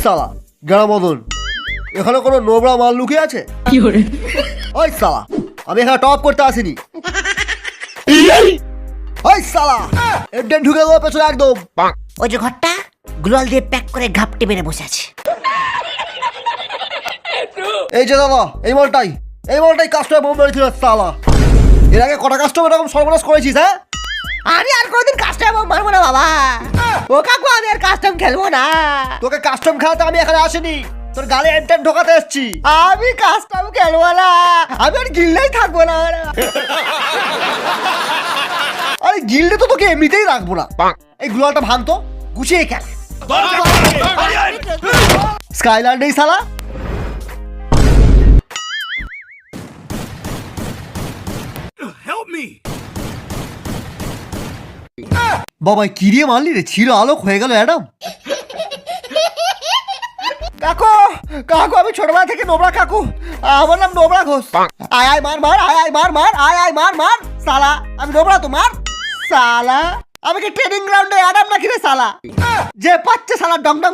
সালা গ্রাম মদন, এখানে কোনো নোবড়া মাল লুকিয়ে আছে? ওই সালা, আমি এখানে টপ করতে আসিনি। ওই সালা, এডেন ঢুকে দেবো পেছনে একদম। ওই যে ঘরটা গ্লোয়াল দিয়ে প্যাক করে ঘাপটে মেরে বসে আছে। এই যে দাদা, এই মালটাই কাস্টমার বোম মেরেছিল সালা। এর আগে কটা কাস্টমার এরকম সর্বনাশ করেছিস? হ্যাঁ, আমি আর কোনোদিন কাস্টম মারবো না বাবা। ও কাকু, আমি আর কাস্টম খেলবো না। তোকে কাস্টম খেলাতে আমি এখানে আসিনি, তোর গালে এন্টেন ঢোকাতে এসেছি। আমি কাস্টম খেলবো না, আমি আর গিল্ডেই থাকবো না। আরে গিল্ডে তো তোকে এমনিতেই রাখবো না। এই গুলাটা ভাঙতো, গুছিয়ে খেল। স্কাইল্যান্ড এই সালা। বাবা কি দিয়ে মারলি রে? ছিল আলোক হয়ে গেল অ্যাডাম। কাকু কাকু, আমি ছোটবেলা থেকে নোবরা কাকু, আমার নাম নোবরা ঘোষ। আয় আয় মার মার, আয় আয় মার মার, আয় আয় মার মার। সালা আমি নোবরা তো মার। সালা আমি কি ট্রেনিং গ্রাউন্ডে অ্যাডাম নাকি রে সালা? যে পাচ্ছে সালা ডং ডং